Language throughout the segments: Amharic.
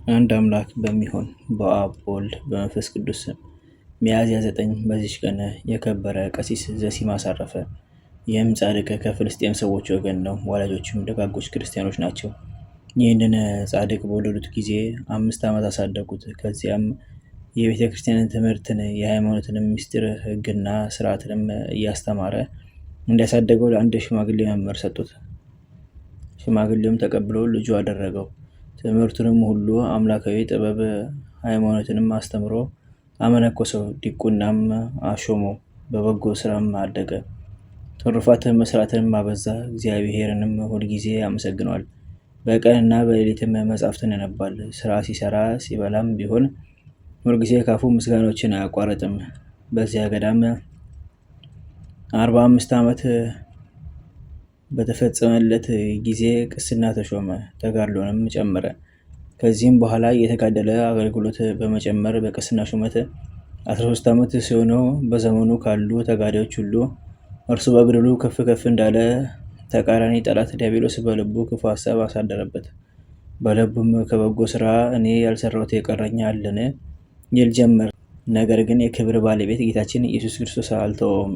አንድ አምላክ በሚሆን በአብ በወልድ በመንፈስ ቅዱስ ስም ሚያዝያ 9 በዚች ቀን የከበረ ቀሲስ ዘሲማስ አረፈ። ይህም ጻድቅ ከፍልስጤም ሰዎች ወገን ነው። ወላጆቹም ደጋጎች ክርስቲያኖች ናቸው። ይህንን ጻድቅ በወለዱት ጊዜ 5 ዓመት አሳደጉት። ከዚያም የቤተ ክርስቲያንን ትምህርትን የሃይማኖትንም ምስጢር ሕግና ስርዓትንም እያስተማረ እንዲያሳደገው ለአንድ ሽማግሌ መምህር ሰጡት። ሽማግሌውም ተቀብሎ ልጁ አደረገው። ትምህርቱንም ሁሉ አምላካዊ ጥበብ ሃይማኖትንም አስተምሮ አመነኮሰው። ዲቁናም አሾመው። በበጎ ስራም አደገ። ትሩፋት መስራትንም አበዛ። እግዚአብሔርንም ሁልጊዜ ያመሰግነዋል። በቀንና በሌሊትም መጻሕፍትን ያነባል። ስራ ሲሰራ ሲበላም ቢሆን ሁልጊዜ ካፉ ምስጋናዎችን አያቋርጥም። በዚያ ገዳም 45 ዓመት በተፈጸመለት ጊዜ ቅስና ተሾመ። ተጋድሎንም ጨመረ። ከዚህም በኋላ የተጋደለ አገልግሎት በመጨመር በቅስና ሹመት 13 ዓመት ሲሆነው በዘመኑ ካሉ ተጋዳዮች ሁሉ እርሱ በግድሉ ከፍ ከፍ እንዳለ ተቃራኒ ጠላት ዲያብሎስ በልቡ ክፉ ሀሳብ አሳደረበት። በልቡም ከበጎ ስራ እኔ ያልሰራሁት የቀረኝ አለን ይል ጀመር። ነገር ግን የክብር ባለቤት ጌታችን ኢየሱስ ክርስቶስ አልተወውም።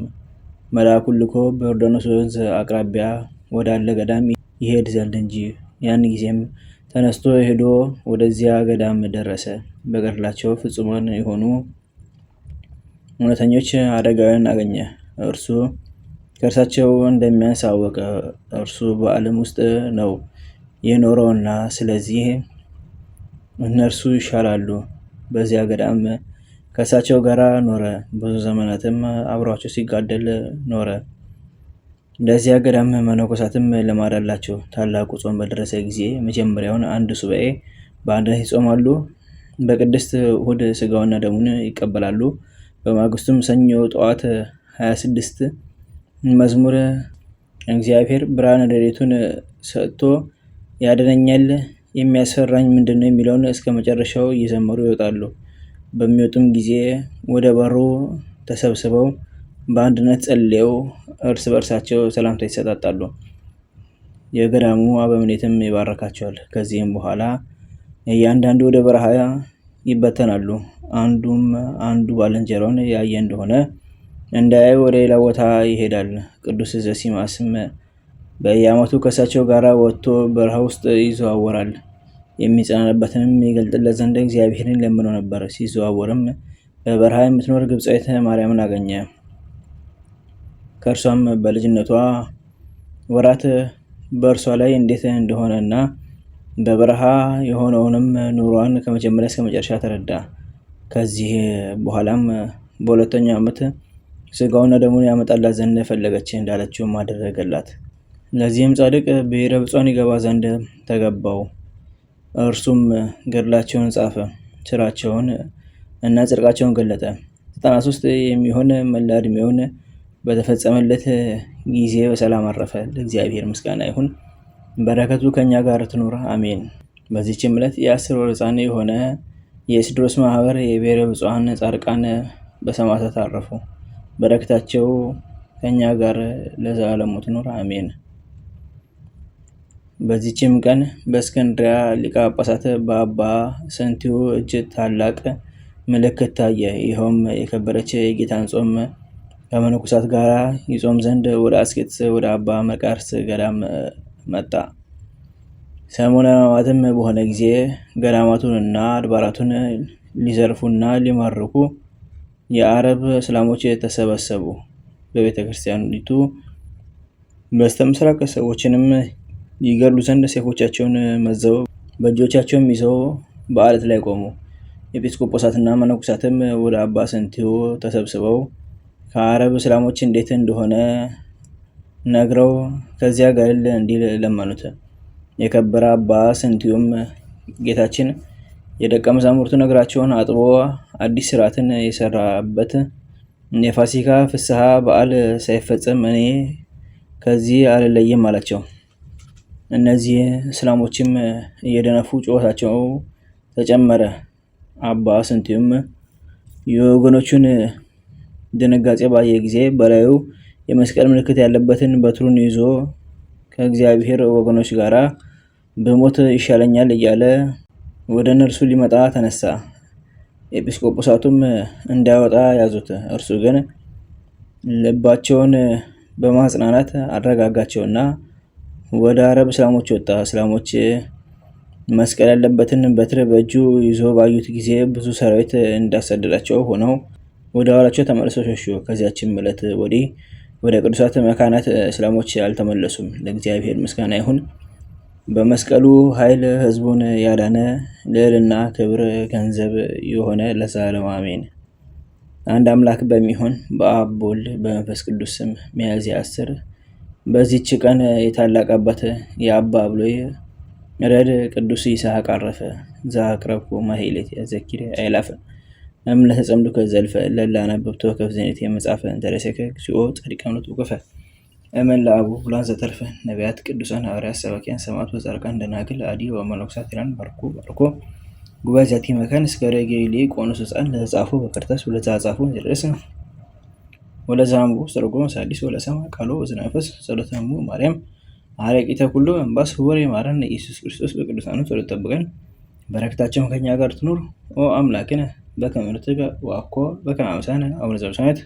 መልአኩን ልኮ በዮርዳኖስ ወንዝ አቅራቢያ ወዳለ ገዳም ይሄድ ዘንድ እንጂ። ያን ጊዜም ተነስቶ ሄዶ ወደዚያ ገዳም ደረሰ። በገድላቸው ፍጹማን የሆኑ እውነተኞች አረጋውያን አገኘ። እርሱ ከእርሳቸው እንደሚያንስ አወቀ። እርሱ በዓለም ውስጥ ነው የኖረውና ስለዚህ እነርሱ ይሻላሉ። በዚያ ገዳም ከእርሳቸው ጋር ኖረ። ብዙ ዘመናትም አብሯቸው ሲጋደል ኖረ። ለዚያ ገዳም መነኮሳትም ልማድ አላቸው። ታላቁ ጾም በደረሰ ጊዜ መጀመሪያውን አንድ ሱባኤ በአንድነት ይጾማሉ። በቅድስት እሑድ ስጋውና ደሙን ይቀበላሉ። በማግስቱም ሰኞ ጠዋት 26 መዝሙር እግዚአብሔር ብርሃነ ረድኤቱን ሰጥቶ ያድነኛል የሚያስፈራኝ ምንድን ነው የሚለውን እስከ መጨረሻው እየዘመሩ ይወጣሉ። በሚወጡም ጊዜ ወደ በሩ ተሰብስበው በአንድነት ጸልየው እርስ በርሳቸው ሰላምታ ይሰጣጣሉ። የገዳሙ አበምኔትም ይባረካቸዋል። ከዚህም በኋላ እያንዳንዱ ወደ በረሃ ይበተናሉ። አንዱ ባልንጀራውን ያየ እንደሆነ እንዳያይ ወደ ሌላ ቦታ ይሄዳል። ቅዱስ ዘሲማስም በየዓመቱ ከእሳቸው ጋር ወጥቶ በረሃ ውስጥ ይዘዋወራል። የሚጸናነበትንም ይገልጥለት ዘንድ እግዚአብሔርን ለምኖ ነበር። ሲዘዋወርም በበረሃ የምትኖር ግብፃዊት ማርያምን አገኘ። ከእርሷም በልጅነቷ ወራት በእርሷ ላይ እንዴት እንደሆነና በበረሃ የሆነውንም ኑሯን ከመጀመሪያ እስከ መጨረሻ ተረዳ። ከዚህ በኋላም በሁለተኛው ዓመት ስጋውና ደሙን ያመጣላት ዘንድ ፈለገች። እንዳለችውም አደረገላት። ለዚህም ጻድቅ ብሔረ ብፁዓን ይገባ ዘንድ ተገባው። እርሱም ገድላቸውን ጻፈ። ስራቸውን እና ጽድቃቸውን ገለጠ። 93 የሚሆን መላ ዕድሜውን በተፈጸመለት ጊዜ በሰላም አረፈ። ለእግዚአብሔር ምስጋና ይሁን፣ በረከቱ ከእኛ ጋር ትኑር አሜን። በዚህችም ዕለት የ10 ወር ሕፃን የሆነ የኤስድሮስ ማህበር የብሔረ ብፁዓን ጻድቃን በሰማዕታት አረፉ። በረከታቸው ከእኛ ጋር ለዘላለሙ ትኑር አሜን። በዚህችም ቀን በእስክንድርያ ሊቀ ጳጳሳት በአባ ሰንቲው እጅ ታላቅ ምልክት ታየ። ይኸውም የከበረች የጌታን ጾም ከመነኮሳት ጋር ይጾም ዘንድ ወደ አስቄጥስ ወደ አባ መቃርስ ገዳም መጣ። ሰሙነ ሕማማትም በሆነ ጊዜ ገዳማቱንና አድባራቱን ሊዘርፉና ሊማርኩ የአረብ እስላሞች ተሰበሰቡ። በቤተ ክርስቲያኒቱ በስተ ምስራቅ ሰዎችንም ይገድሉ ዘንድ ሰይፎቻቸውን መዘው በእጆቻቸውም ይዘው በዓለት ላይ ቆሙ። ኤጲስቆጶሳትና መነኮሳትም ወደ አባ ሰንቲው ተሰብስበው ከአረብ እስላሞች እንዴት እንደሆነ ነግረው ከዚያ ገድል እንዲል ለመኑት። የከበረ አባ ሰንቲውም ጌታችን የደቀ መዛሙርቱ እግራቸውን አጥቦ አዲስ ሥርዓትን የሰራበት የፋሲካ ፍስሐ በዓል ሳይፈጸም እኔ ከዚህ አልለይም አላቸው። እነዚህ እስላሞችም እየደነፉ ጩኸታቸው ተጨመረ። አባ ሰንቲውም የወገኖቹን ድንጋጤ ባየ ጊዜ በላዩ የመስቀል ምልክት ያለበትን በትሩን ይዞ ከእግዚአብሔር ወገኖች ጋር በሞት ይሻለኛል እያለ ወደ እነርሱ ሊመጣ ተነሳ። ኤጲስቆጶሳቱም እንዳይወጣ ያዙት። እርሱ ግን ልባቸውን በማጽናናት አረጋጋቸውና ወደ አረብ እስላሞች ወጣ። እስላሞች መስቀል ያለበትን በትር በእጁ ይዞ ባዩት ጊዜ ብዙ ሰራዊት እንዳሰደዳቸው ሆነው ወደ ኋላቸው ተመልሰው ሸሹ። ከዚያችም ዕለት ወዲህ ወደ ቅዱሳት መካናት እስላሞች አልተመለሱም። ለእግዚአብሔር ምስጋና ይሁን። በመስቀሉ ኃይል ሕዝቡን ያዳነ ልዕልና ክብር ገንዘብ የሆነ ለዘላለሙ አሜን። አንድ አምላክ በሚሆን በአብ በወልድ በመንፈስ ቅዱስ ስም ሚያዝያ 10 በዚህች ቀን የታላቅ አባት የአባ ብሎይ ረድ ቅዱስ ይስሐቅ አረፈ። ዘአቅረብኩ ማሕሌተ ዘኪር አእላፈ እምለተጸምዱከ ዘልፈ ለላነብብቶ ከፍዘኔት የመጻፈ እንተረሰከ እግዚኦ ጸዲቀ እምነቱ ወከፈ እመላአቡ ብሉዓን ዘተርፈ ነቢያት ቅዱሳን ሐዋርያት ሰባክያን ሰማዕታት ወጻድቃን ደናግል አዲ ወመነኮሳት ኢራን ባርኮ ጉባኤ ዛቲ መካን እስከ ረጌሌ ቆኖስ ሕፃን ለተጻፉ በከርታስ ወለተጻፉ ይደርስ ወለዛምቡ ሰርጎ ሳዲስ ወለሰማ ቃሎ ወዝነ መንፈስ ጸሎተሙ ማርያም አረቂተ ኩሉ እንባስ ወሬ ማረን ኢየሱስ ክርስቶስ በቅዱሳኑ ጸሎት ጠብቀን በረከታቸው ከኛ ጋር ትኑር። ኦ አምላክነ በከመ ንትጋ ወአኮ በከመ አምሳነ አቡነ ዘበሰማያት